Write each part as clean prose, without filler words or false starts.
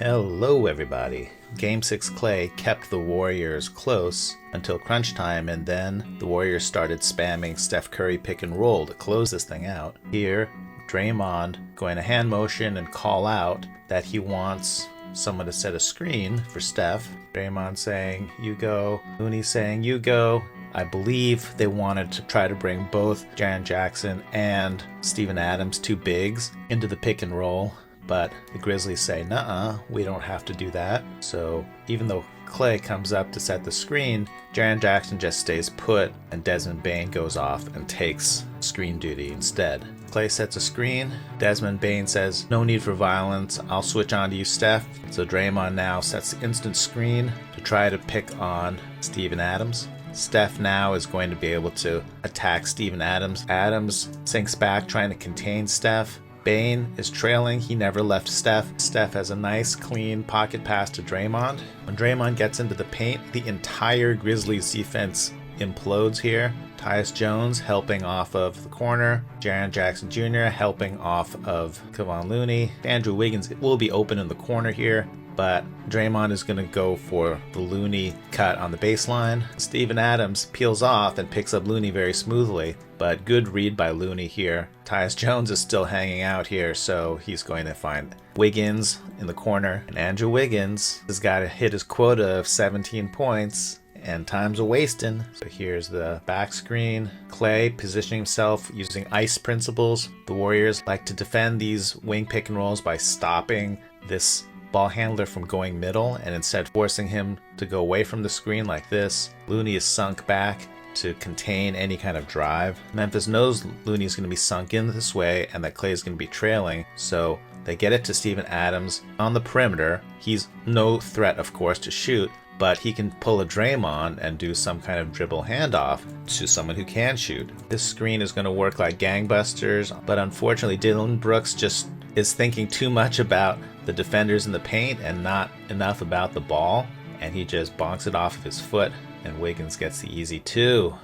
Hello everybody. Game 6 Klay kept the Warriors close until crunch time, and then the Warriors started spamming Steph Curry pick and roll to close this thing out. Here, Draymond going to hand motion and call out that he wants someone to set a screen for Steph. Draymond saying, you go. Looney saying, you go. I believe they wanted to try to bring both Jaren Jackson and Steven Adams, two bigs, into the pick and roll. But the Grizzlies say, nuh-uh, we don't have to do that. So even though Klay comes up to set the screen, Jaren Jackson just stays put, and Desmond Bane goes off and takes screen duty instead. Klay sets a screen. Desmond Bane says, no need for violence, I'll switch on to you, Steph. So Draymond now sets the instant screen to try to pick on Steven Adams. Steph now is going to be able to attack Steven Adams. Adams sinks back trying to contain Steph. Bane is trailing. He never left Steph. Steph has a nice, clean pocket pass to Draymond. When Draymond gets into the paint, the entire Grizzlies defense implodes here. Tyus Jones helping off of the corner. Jaren Jackson Jr. helping off of Kevon Looney. Andrew Wiggins will be open in the corner here, but Draymond is going to go for the Looney cut on the baseline. Steven Adams peels off and picks up Looney very smoothly, but good read by Looney here. Tyus Jones is still hanging out here, so he's going to find Wiggins in the corner. And Andrew Wiggins has got to hit his quota of 17 points, and time's a wasting. So here's the back screen. Klay positioning himself using ice principles. The Warriors like to defend these wing pick and rolls by stopping this ball handler from going middle and instead forcing him to go away from the screen like this. Looney is sunk back to contain any kind of drive. Memphis knows Looney is going to be sunk in this way and that Klay is going to be trailing, so they get it to Steven Adams on the perimeter. He's no threat, of course, to shoot, but he can pull a Draymond and do some kind of dribble handoff to someone who can shoot. This screen is going to work like gangbusters, but unfortunately Dillon Brooks just is thinking too much about the defenders in the paint and not enough about the ball, and he just bonks it off of his foot, and Wiggins gets the easy two.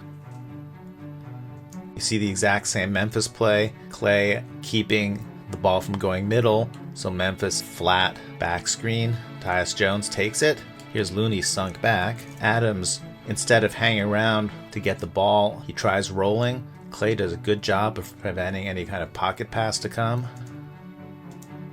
You see the exact same Memphis play. Klay keeping the ball from going middle, so Memphis flat back screen. Tyus Jones takes it. Here's Looney sunk back. Adams, instead of hanging around to get the ball, he tries rolling. Klay does a good job of preventing any kind of pocket pass to come.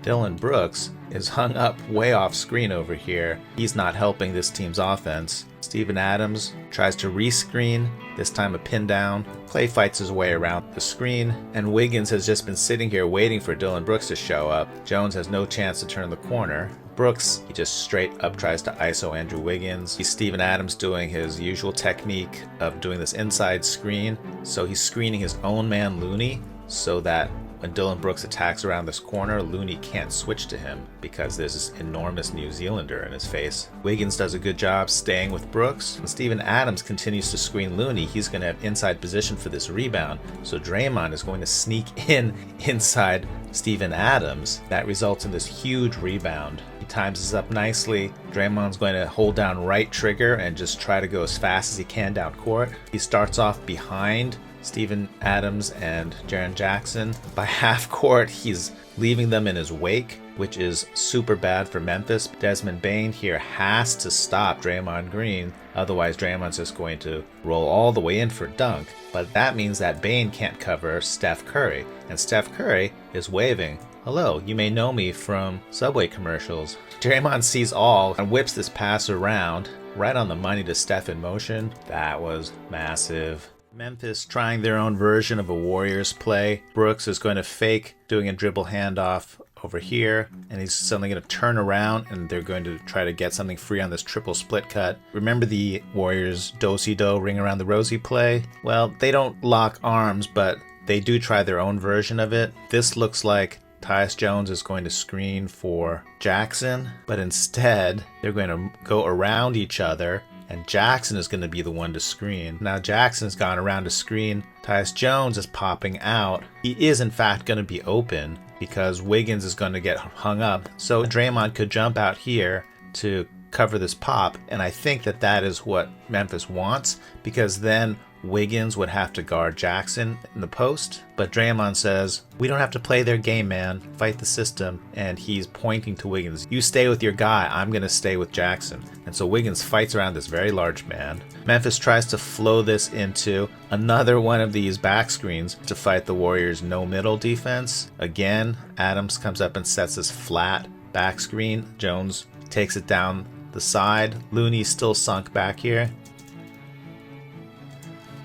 Dillon Brooks is hung up way off screen over here. He's not helping this team's offense. Steven Adams tries to rescreen, this time a pin down. Klay fights his way around the screen, and Wiggins has just been sitting here waiting for Dillon Brooks to show up. Jones has no chance to turn the corner. Brooks, he just straight up tries to ISO Andrew Wiggins. He's Steven Adams doing his usual technique of doing this inside screen. So he's screening his own man Looney so that when Dillon Brooks attacks around this corner, Looney can't switch to him because there's this enormous New Zealander in his face. Wiggins does a good job staying with Brooks. When Steven Adams continues to screen Looney, he's going to have inside position for this rebound. So Draymond is going to sneak in inside Steven Adams. That results in this huge rebound. He times this up nicely. Draymond's going to hold down right trigger and just try to go as fast as he can down court. He starts off behind Steven Adams and Jaren Jackson. By half court, he's leaving them in his wake, which is super bad for Memphis. Desmond Bane here has to stop Draymond Green, otherwise Draymond's just going to roll all the way in for a dunk. But that means that Bane can't cover Steph Curry, and Steph Curry is waving, hello, you may know me from Subway commercials. Draymond sees all and whips this pass around, right on the money to Steph in motion. That was massive. Memphis trying their own version of a Warriors play. Brooks is going to fake doing a dribble handoff over here, and he's suddenly going to turn around and they're going to try to get something free on this triple split cut. Remember the Warriors do-si-do ring around the rosy play? Well, they don't lock arms, but they do try their own version of it. This looks like Tyus Jones is going to screen for Jackson, but instead they're going to go around each other, and Jackson is going to be the one to screen. Now Jackson's gone around to screen. Tyus Jones is popping out. He is in fact going to be open because Wiggins is going to get hung up. So Draymond could jump out here to cover this pop, and I think that that is what Memphis wants, because then Wiggins would have to guard Jackson in the post, but Draymond says, we don't have to play their game, man. Fight the system. And he's pointing to Wiggins. You stay with your guy. I'm going to stay with Jackson. And so Wiggins fights around this very large man. Memphis tries to flow this into another one of these back screens to fight the Warriors' no middle defense. Again, Adams comes up and sets this flat back screen. Jones takes it down the side. Looney's still sunk back here.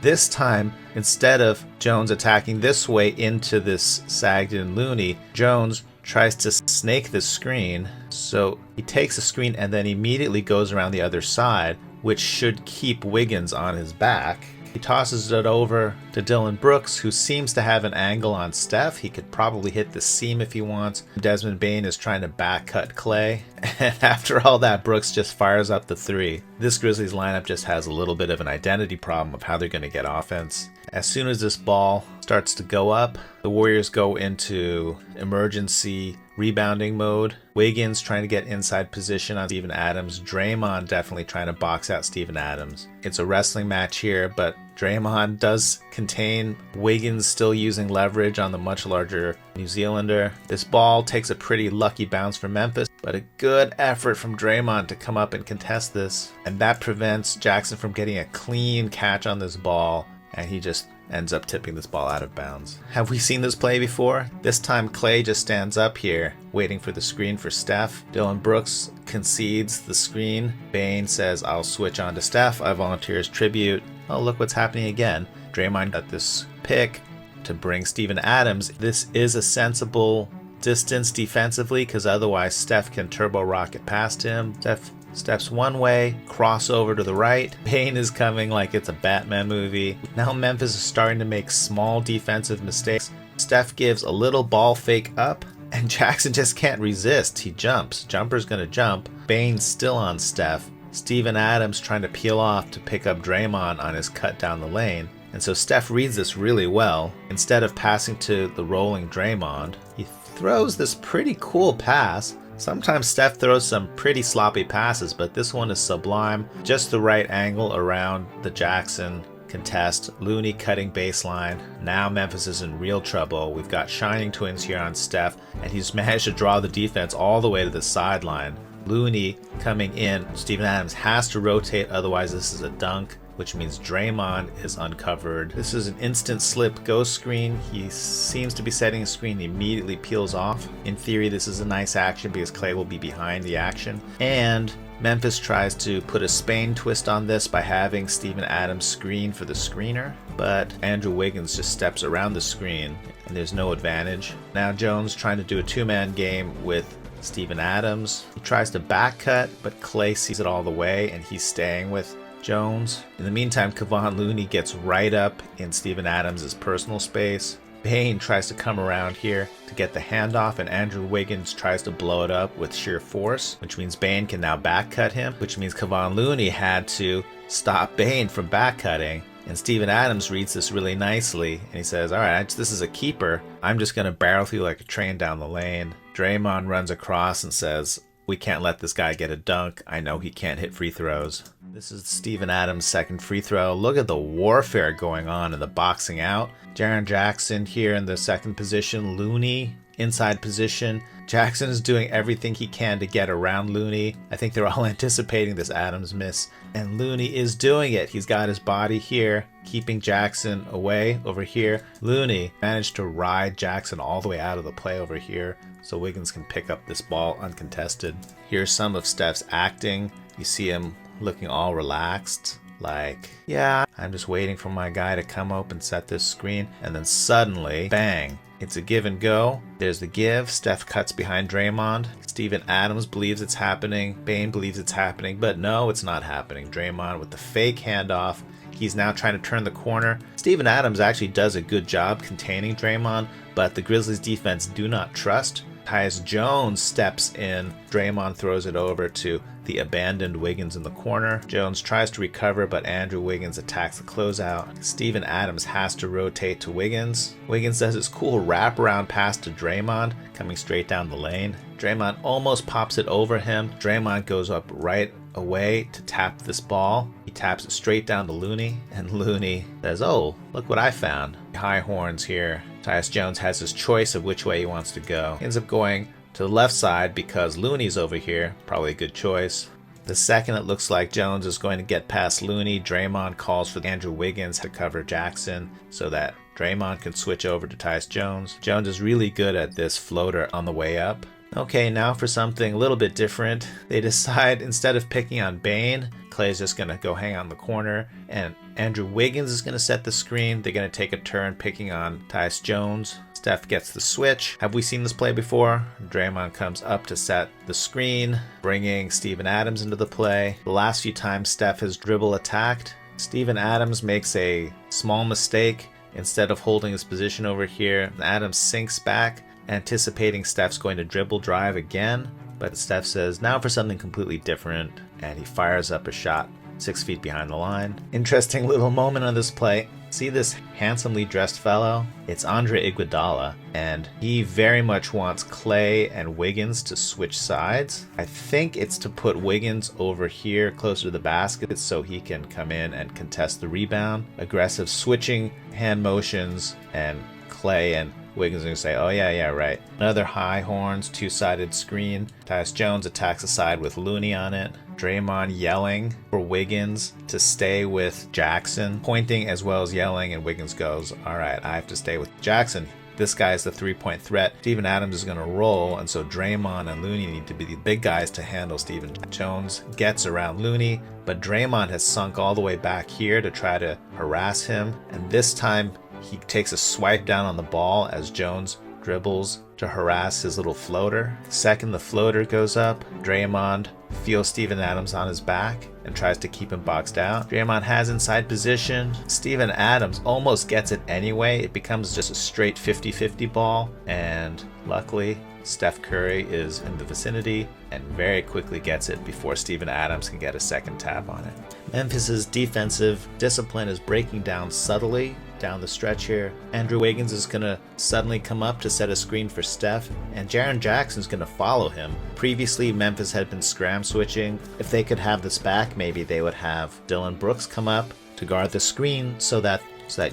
This time, instead of Jones attacking this way into this sagged-in Looney, Jones tries to snake the screen. So he takes the screen and then immediately goes around the other side, which should keep Wiggins on his back. He tosses it over to Dillon Brooks, who seems to have an angle on Steph. He could probably hit the seam if he wants. Desmond Bane is trying to back cut Klay. And after all that, Brooks just fires up the three. This Grizzlies lineup just has a little bit of an identity problem of how they're going to get offense. As soon as this ball starts to go up, the Warriors go into emergency rebounding mode. Wiggins trying to get inside position on Steven Adams. Draymond definitely trying to box out Steven Adams. It's a wrestling match here, but Draymond does contain Wiggins, still using leverage on the much larger New Zealander. This ball takes a pretty lucky bounce from Memphis, but a good effort from Draymond to come up and contest this. And that prevents Jackson from getting a clean catch on this ball, and he just ends up tipping this ball out of bounds. Have we seen this play before? This time Klay just stands up here, waiting for the screen for Steph. Dillon Brooks concedes the screen. Bane says, I'll switch on to Steph. I volunteer as tribute. Oh, look what's happening again. Draymond got this pick to bring Steven Adams. This is a sensible distance defensively, because otherwise Steph can turbo rocket past him. Steph steps one way, crossover to the right. Bane is coming like it's a Batman movie. Now Memphis is starting to make small defensive mistakes. Steph gives a little ball fake up, and Jackson just can't resist. He jumps. Jumper's gonna jump. Bane's still on Steph. Steven Adams trying to peel off to pick up Draymond on his cut down the lane. And so Steph reads this really well. Instead of passing to the rolling Draymond, he throws this pretty cool pass. Sometimes Steph throws some pretty sloppy passes, but this one is sublime. Just the right angle around the Jackson contest. Looney cutting baseline. Now Memphis is in real trouble. We've got shining twins here on Steph, and he's managed to draw the defense all the way to the sideline. Looney coming in. Steven Adams has to rotate, otherwise this is a dunk, which means Draymond is uncovered. This is an instant slip ghost screen. He seems to be setting a screen, he immediately peels off. In theory, this is a nice action because Klay will be behind the action. And Memphis tries to put a Spain twist on this by having Steven Adams screen for the screener, but Andrew Wiggins just steps around the screen and there's no advantage. Now Jones trying to do a two-man game with Steven Adams. He tries to back cut, but Klay sees it all the way and he's staying with Jones. In the meantime, Kevon Looney gets right up in Steven Adams' personal space. Bane tries to come around here to get the handoff, and Andrew Wiggins tries to blow it up with sheer force, which means Bane can now back cut him, which means Kevon Looney had to stop Bane from back cutting. And Steven Adams reads this really nicely, and he says, all right, this is a keeper. I'm just going to barrel through like a train down the lane. Draymond runs across and says, we can't let this guy get a dunk. I know he can't hit free throws. This is Steven Adams' second free throw. Look at the warfare going on in the boxing out. Jaren Jackson here in the second position. Looney inside position. Jackson is doing everything he can to get around Looney. I think they're all anticipating this Adams miss. And Looney is doing it. He's got his body here, keeping Jackson away over here. Looney managed to ride Jackson all the way out of the play over here, so Wiggins can pick up this ball uncontested. Here's some of Steph's acting. You see him looking all relaxed, like, yeah, I'm just waiting for my guy to come up and set this screen. And then suddenly, bang, it's a give and go. There's the give. Steph cuts behind Draymond. Steven Adams believes it's happening. Bane believes it's happening, but no, it's not happening. Draymond with the fake handoff. He's now trying to turn the corner. Steven Adams actually does a good job containing Draymond, but the Grizzlies defense do not trust. Tyus Jones steps in. Draymond throws it over to the abandoned Wiggins in the corner. Jones tries to recover, but Andrew Wiggins attacks the closeout. Steven Adams has to rotate to Wiggins. Wiggins does his cool wraparound pass to Draymond, coming straight down the lane. Draymond almost pops it over him. Draymond goes up right away to tap this ball. He taps it straight down to Looney, and Looney says, oh, look what I found. High horns here. Tyus Jones has his choice of which way he wants to go. He ends up going to the left side because Looney's over here. Probably a good choice. The second it looks like Jones is going to get past Looney, Draymond calls for Andrew Wiggins to cover Jackson so that Draymond can switch over to Tyus Jones. Jones is really good at this floater on the way up. Okay, now for something a little bit different. They decide instead of picking on Bane, Klay's just going to go hang out in the corner, and Andrew Wiggins is going to set the screen. They're going to take a turn picking on Tyus Jones. Steph gets the switch. Have we seen this play before? Draymond comes up to set the screen, bringing Steven Adams into the play. The last few times Steph has dribble attacked, Steven Adams makes a small mistake. Instead of holding his position over here, Adams sinks back, anticipating Steph's going to dribble drive again, but Steph says, now for something completely different, and he fires up a shot 6 feet behind the line. Interesting little moment on this play. See this handsomely dressed fellow? It's Andre Iguodala, and he very much wants Klay and Wiggins to switch sides. I think it's to put Wiggins over here closer to the basket so he can come in and contest the rebound. Aggressive switching hand motions, and Klay and Wiggins are going to say, oh yeah, right. Another high horns, two-sided screen. Tyus Jones attacks the side with Looney on it. Draymond yelling for Wiggins to stay with Jackson, pointing as well as yelling, and Wiggins goes, all right, I have to stay with Jackson. This guy is the three-point threat. Steven Adams is going to roll, and so Draymond and Looney need to be the big guys to handle Steven. Jones gets around Looney, but Draymond has sunk all the way back here to try to harass him, and this time he takes a swipe down on the ball as Jones dribbles to harass his little floater. The second the floater goes up, Draymond feels Steven Adams on his back and tries to keep him boxed out. Draymond has inside position. Steven Adams almost gets it anyway. It becomes just a straight 50-50 ball, and luckily Steph Curry is in the vicinity and very quickly gets it before Steven Adams can get a second tap on it. Memphis's defensive discipline is breaking down subtly down the stretch here. Andrew Wiggins is going to suddenly come up to set a screen for Steph, and Jaren Jackson is going to follow him. Previously, Memphis had been scram switching. If they could have this back, maybe they would have Dillon Brooks come up to guard the screen so that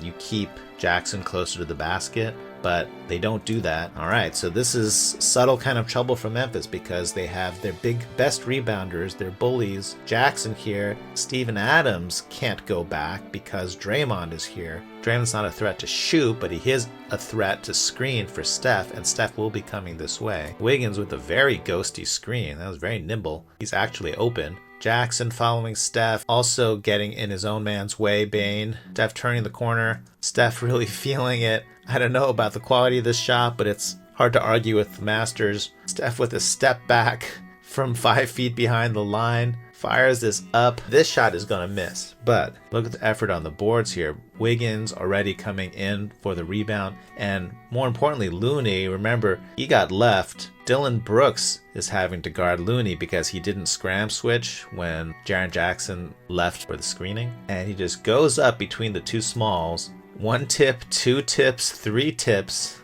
you keep Jackson closer to the basket. But they don't do that. All right, so this is subtle kind of trouble for Memphis because they have their best rebounders, their bullies, Jackson here. Steven Adams can't go back because Draymond is here. Draymond's not a threat to shoot, but he is a threat to screen for Steph, and Steph will be coming this way. Wiggins with a very ghosty screen. That was very nimble. He's actually open. Jackson following Steph, also getting in his own man's way. Bane, Steph turning the corner. Steph really feeling it. I don't know about the quality of this shot, but it's hard to argue with the Masters. Steph with a step back from 5 feet behind the line. Fires this up. This shot is going to miss, but look at the effort on the boards here. Wiggins already coming in for the rebound, and more importantly, Looney, remember, he got left. Dillon Brooks is having to guard Looney because he didn't scram switch when Jaren Jackson left for the screening, and he just goes up between the two smalls. 1 tip, 2 tips, 3 tips,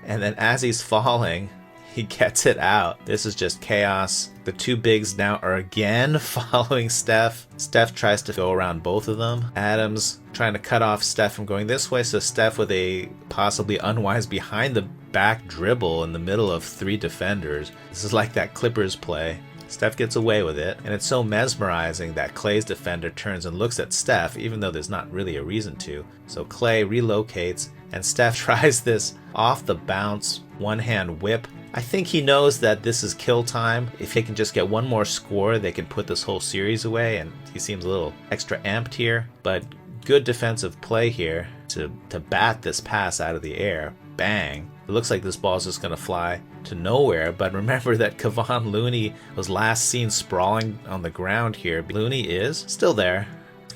and then as he's falling, he gets it out. This is just chaos. The two bigs now are again following Steph. Steph tries to go around both of them. Adams trying to cut off Steph from going this way, so Steph with a possibly unwise behind the back dribble in the middle of 3 defenders. This is like that Clippers play. Steph gets away with it, and it's so mesmerizing that Klay's defender turns and looks at Steph, even though there's not really a reason to. So Klay relocates, and Steph tries this off the bounce, one-hand whip. I think he knows that this is kill time. If he can just get one more score, they can put this whole series away, and he seems a little extra amped here. But good defensive play here to bat this pass out of the air. Bang. It looks like this ball is just going to fly to nowhere, but remember that Kevon Looney was last seen sprawling on the ground here. Looney is still there.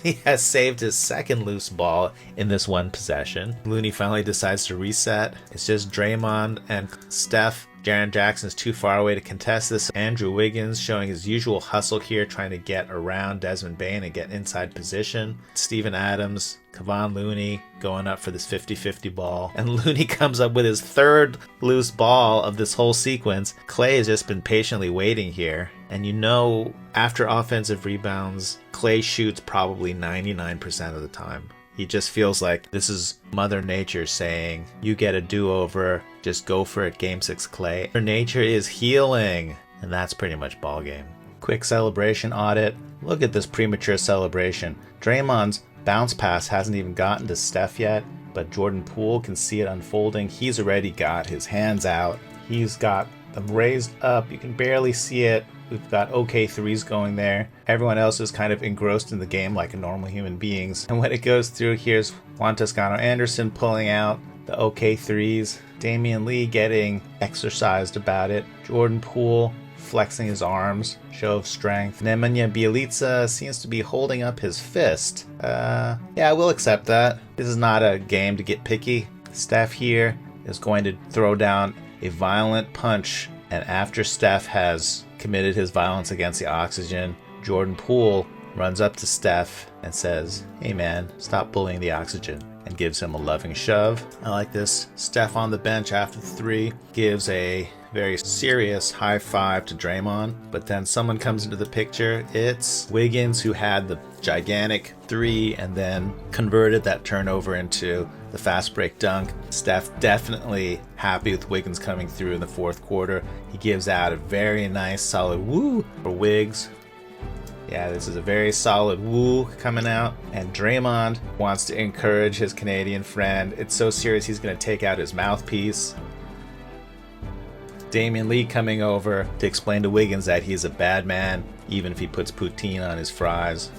He has saved his second loose ball in this one possession. Looney finally decides to reset. It's just Draymond and Steph. Jaren Jackson's too far away to contest this. Andrew Wiggins showing his usual hustle here, trying to get around Desmond Bane and get inside position. Steven Adams, Kevon Looney going up for this 50-50 ball. And Looney comes up with his third loose ball of this whole sequence. Klay has just been patiently waiting here. And you know, after offensive rebounds, Klay shoots probably 99% of the time. He just feels like this is Mother Nature saying, you get a do-over, just go for it, Game 6 Klay. Mother Nature is healing, and that's pretty much ball game. Quick celebration audit. Look at this premature celebration. Draymond's bounce pass hasn't even gotten to Steph yet, but Jordan Poole can see it unfolding. He's already got his hands out. He's got them raised up. You can barely see it. We've got OK threes going there. Everyone else is kind of engrossed in the game like normal human beings. And when it goes through, here's Juan Toscano Anderson pulling out the OK threes. Damian Lee getting exercised about it. Jordan Poole flexing his arms, show of strength. Nemanja Bjelica seems to be holding up his fist. Yeah, we'll accept that. This is not a game to get picky. Steph here is going to throw down a violent punch, and after Steph has committed his violence against the oxygen, Jordan Poole runs up to Steph and says, "Hey man, stop bullying the oxygen," and gives him a loving shove. I like this. Steph on the bench after the three gives a very serious high five to Draymond, but then someone comes into the picture. It's Wiggins, who had the gigantic three and then converted that turnover into the fast break dunk. Steph definitely happy with Wiggins coming through in the fourth quarter. He gives out a very nice solid woo for Wiggs. Yeah, this is a very solid woo coming out. And Draymond wants to encourage his Canadian friend. It's so serious he's going to take out his mouthpiece. Damian Lee coming over to explain to Wiggins that he's a bad man, even if he puts poutine on his fries.